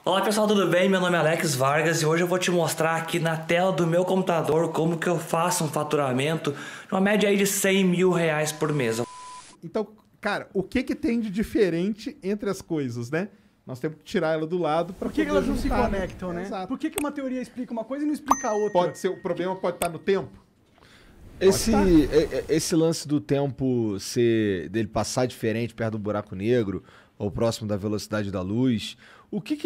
Olá pessoal, tudo bem? Meu nome é Alex Vargas e hoje eu vou te mostrar aqui na tela do meu computador como que eu faço um faturamento de uma média aí de 100 mil reais por mês. Então, cara, o que tem de diferente entre as coisas, né? Nós temos que tirar ela do lado para Por que elas não se conectam, né? Exato. Por que uma teoria explica uma coisa e não explica a outra? Pode ser, o problema pode estar no tempo. Esse lance do tempo dele passar diferente perto do buraco negro ou próximo da velocidade da luz, o que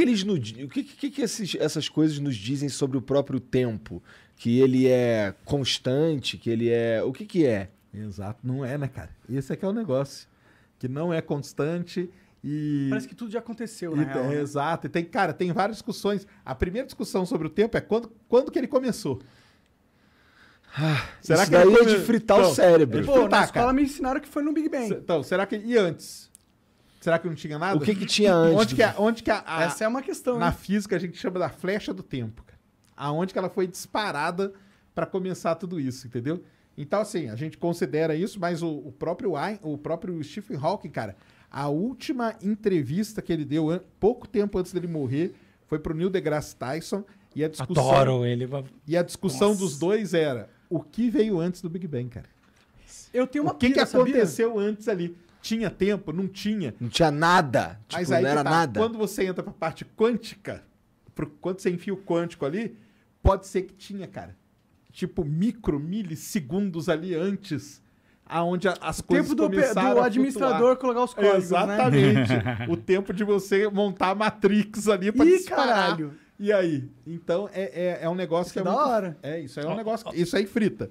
essas coisas nos dizem sobre o próprio tempo? Que ele é constante, que ele é... O que é? Exato, não é, né, cara? Esse é que é o negócio. Que não é constante e... Parece que tudo já aconteceu, na real, né? Exato. E tem várias discussões. A primeira discussão sobre o tempo é quando que ele começou. Será isso que daí é de fritar o cérebro. Pô, na escola me ensinaram que foi no Big Bang. Então, será que... E antes? Será que não tinha nada? O que tinha antes? Essa é uma questão, na né? física a gente chama da flecha do tempo, cara. Aonde que ela foi disparada para começar tudo isso, entendeu? Então, assim, a gente considera isso, mas o próprio Stephen Hawking, cara, a última entrevista que ele deu, pouco tempo antes dele morrer, foi pro Neil deGrasse Tyson, e a discussão... Adoro ele. E a discussão dos dois era, o que veio antes do Big Bang, cara? Eu tenho uma O que aconteceu antes ali? Tinha tempo? Não tinha? Não tinha nada. Tipo, Mas aí não era nada. Quando você entra pra parte quântica, quando você enfia o quântico ali, pode ser que tinha, cara. Tipo, milissegundos ali antes, aonde as coisas começaram do administrador colocar os códigos, exatamente. Né? O tempo de você montar a Matrix ali pra disparar. Caralho. E aí? Então, é um negócio que é da muito... hora. Isso aí é um negócio... Isso aí frita.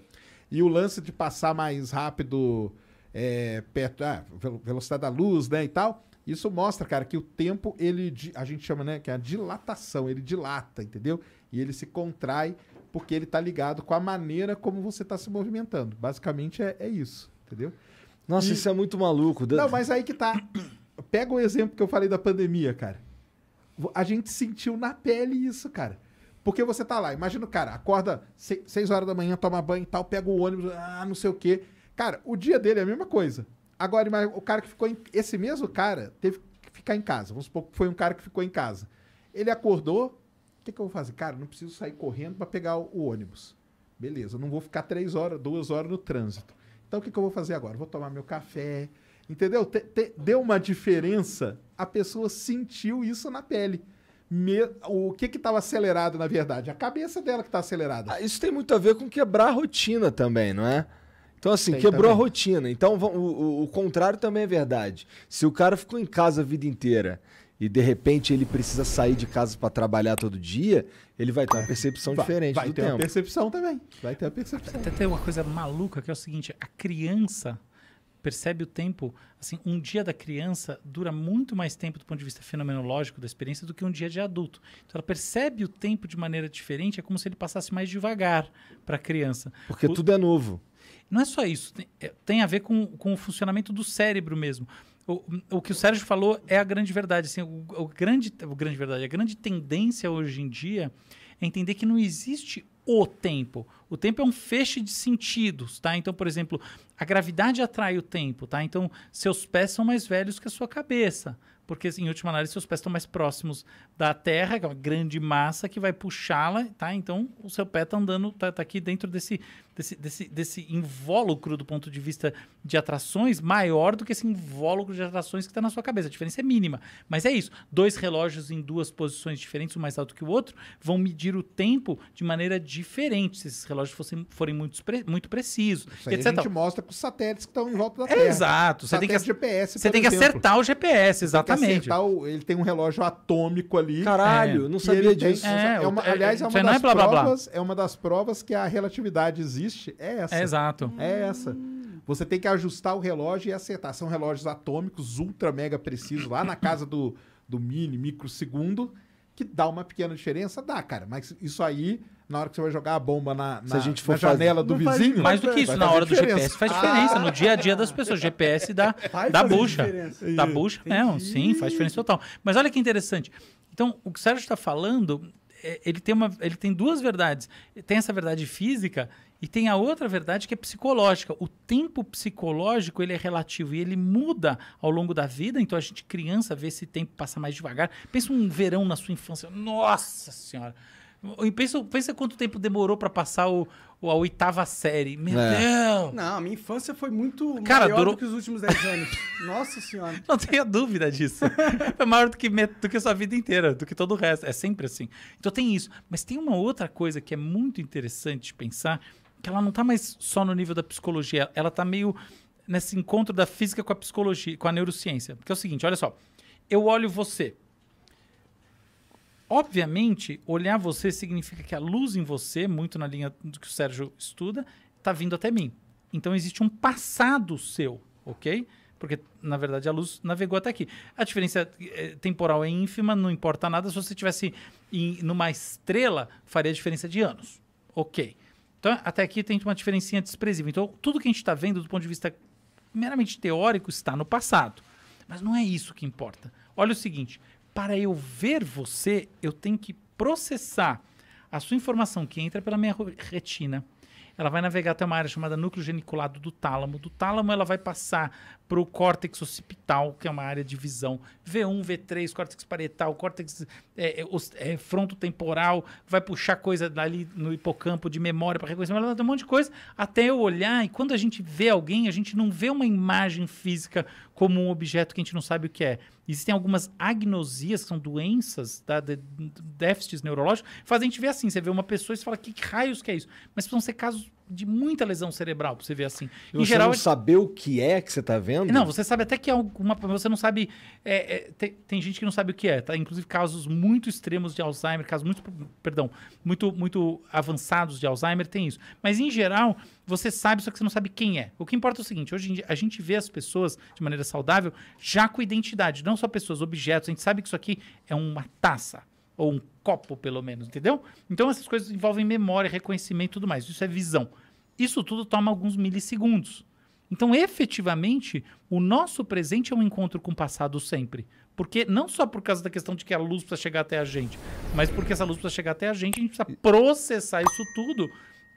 E o lance de passar mais rápido... perto velocidade da luz, né, e tal. Isso mostra, cara, que o tempo, a gente chama, né, que é a dilatação, ele dilata, entendeu? E ele se contrai porque ele tá ligado com a maneira como você tá se movimentando. Basicamente é isso, entendeu? Nossa, isso é muito maluco. Não, mas aí que tá. Pega o exemplo que eu falei da pandemia, cara. A gente sentiu na pele isso, cara. Porque você tá lá, imagina o cara, acorda 6 horas da manhã, toma banho e tal, pega o ônibus, não sei o quê. Cara, o dia dele é a mesma coisa. Agora, o cara que ficou... Esse mesmo cara teve que ficar em casa. Vamos supor que foi um cara que ficou em casa. Ele acordou... O que eu vou fazer? Cara, não preciso sair correndo para pegar o ônibus. Beleza, eu não vou ficar 2 horas no trânsito. Então, o que eu vou fazer agora? Vou tomar meu café. Entendeu? Deu uma diferença. A pessoa sentiu isso na pele. O que estava acelerado, na verdade? A cabeça dela que está acelerada. Isso tem muito a ver com quebrar a rotina também, não é? Então, assim, quebrou também a rotina. Então, o contrário também é verdade. Se o cara ficou em casa a vida inteira e, de repente, ele precisa sair de casa para trabalhar todo dia, ele vai ter uma percepção diferente do tempo. Vai ter uma percepção também. Vai ter uma percepção. Tem uma coisa maluca que é o seguinte, a criança percebe o tempo, assim, um dia da criança dura muito mais tempo do ponto de vista fenomenológico da experiência do que um dia de adulto. Então, ela percebe o tempo de maneira diferente, é como se ele passasse mais devagar para a criança. Porque tudo é novo. Não é só isso, tem a ver com o funcionamento do cérebro mesmo. O que o Sérgio falou é a grande verdade. Assim, a grande tendência hoje em dia é entender que não existe o tempo. O tempo é um feixe de sentidos, tá? Então, por exemplo, a gravidade atrai o tempo, tá? Então, seus pés são mais velhos que a sua cabeça. Porque, em última análise, seus pés estão mais próximos da Terra, que é uma grande massa que vai puxá-la, tá? Então, o seu pé está andando, tá aqui dentro desse invólucro do ponto de vista de atrações maior do que esse invólucro de atrações que está na sua cabeça. A diferença é mínima. Mas é isso. 2 relógios em 2 posições diferentes, um mais alto que o outro, vão medir o tempo de maneira diferente, se esses relógios forem muito precisos. Isso aí a gente mostra com os satélites que estão em volta da Terra. Exato. Você tem que GPS, acertar o GPS, exatamente. Ele tem um relógio atômico ali. Caralho, não sabia disso. Aliás, é uma das provas que a relatividade existe. É essa. Exato. É essa. Você tem que ajustar o relógio e acertar. São relógios atômicos, ultra mega precisos, lá na casa do microsegundo, que dá uma pequena diferença. Dá, cara. Mas isso aí, na hora que você vai jogar a bomba na janela do vizinho... Mais do que isso, na hora do GPS faz diferença. No dia a dia das pessoas. GPS dá bucha. Dá bucha mesmo. Sim, faz diferença total. Mas olha que interessante. Então, o que o Sérgio está falando, ele tem 2 verdades. Tem essa verdade física E tem a outra verdade que é psicológica. O tempo psicológico, ele é relativo e ele muda ao longo da vida. Então, a gente, criança, vê esse tempo passar mais devagar. Pensa um verão na sua infância. Nossa Senhora! Pensa quanto tempo demorou para passar a 8ª série. Meu Deus! Não, a minha infância foi muito Cara, maior durou... do que os últimos 10 anos. Nossa Senhora. Não tenha dúvida disso. É maior do que a sua vida inteira, do que todo o resto. É sempre assim. Então tem isso. Mas tem uma outra coisa que é muito interessante de pensar, que ela não está mais só no nível da psicologia. Ela está meio nesse encontro da física com a psicologia, com a neurociência. Porque é o seguinte, olha só. Eu olho você. Obviamente, olhar você significa que a luz em você, muito na linha do que o Sérgio estuda, está vindo até mim. Então, existe um passado seu, ok? Porque, na verdade, a luz navegou até aqui. A diferença temporal é ínfima, não importa nada. Se você estivesse numa estrela, faria diferença de anos. Ok. Então, até aqui tem uma diferencinha desprezível. Então, tudo que a gente está vendo do ponto de vista meramente teórico está no passado. Mas não é isso que importa. Olha o seguinte... Para eu ver você, eu tenho que processar a sua informação que entra pela minha retina. Ela vai navegar até uma área chamada núcleo geniculado do tálamo. Do tálamo, ela vai passar para o córtex occipital, que é uma área de visão. V1, V3, córtex parietal, córtex frontotemporal. Vai puxar coisa dali no hipocampo de memória para reconhecimento. Ela tem um monte de coisa até eu olhar. E quando a gente vê alguém, a gente não vê uma imagem física como um objeto que a gente não sabe o que é. Existem algumas agnosias, que são doenças, déficits neurológicos, que fazem a gente ver assim. Você vê uma pessoa e você fala, que raios que é isso? Mas precisam ser casos de muita lesão cerebral pra você ver assim. E em você geral, não saber o que é que você tá vendo? Não, você sabe até que é alguma... Você não sabe... tem gente que não sabe o que é, tá? Inclusive casos muito extremos de Alzheimer, casos muito avançados de Alzheimer, tem isso. Mas em geral, você sabe, só que você não sabe quem é. O que importa é o seguinte, hoje em dia a gente vê as pessoas de maneira saudável já com identidade, não só pessoas, objetos. A gente sabe que isso aqui é uma taça. Ou um copo, pelo menos, entendeu? Então, essas coisas envolvem memória, reconhecimento e tudo mais. Isso é visão. Isso tudo toma alguns milissegundos. Então, efetivamente, o nosso presente é um encontro com o passado sempre. Porque, não só por causa da questão de que a luz precisa chegar até a gente, mas porque essa luz precisa chegar até a gente precisa processar isso tudo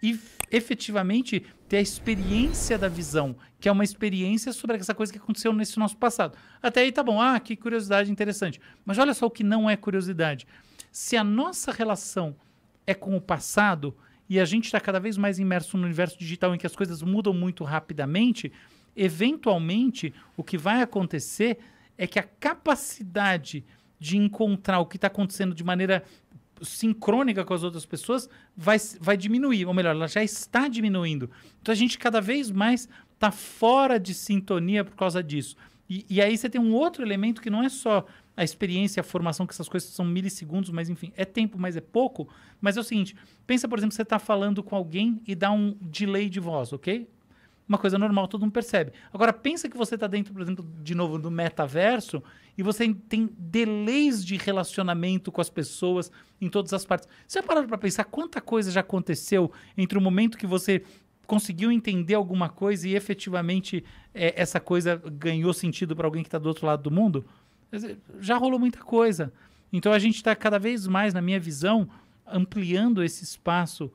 e, efetivamente, ter a experiência da visão, que é uma experiência sobre essa coisa que aconteceu nesse nosso passado. Até aí tá bom, que curiosidade interessante. Mas olha só o que não é curiosidade. Se a nossa relação é com o passado e a gente está cada vez mais imerso no universo digital em que as coisas mudam muito rapidamente, eventualmente o que vai acontecer é que a capacidade de encontrar o que está acontecendo de maneira sincrônica com as outras pessoas vai diminuir, ou melhor, ela já está diminuindo. Então a gente cada vez mais está fora de sintonia por causa disso. E aí você tem um outro elemento que não é só a experiência, a formação, que essas coisas são milissegundos, mas enfim, é tempo, mas é pouco. Mas é o seguinte, pensa, por exemplo, você está falando com alguém e dá um delay de voz, ok? Uma coisa normal, todo mundo percebe. Agora, pensa que você está dentro, por exemplo, de novo, do metaverso e você tem delays de relacionamento com as pessoas em todas as partes. Você já parou para pensar quanta coisa já aconteceu entre o momento que você conseguiu entender alguma coisa e efetivamente essa coisa ganhou sentido para alguém que está do outro lado do mundo? Já rolou muita coisa. Então, a gente está cada vez mais, na minha visão, ampliando esse espaço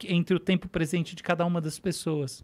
entre o tempo presente de cada uma das pessoas.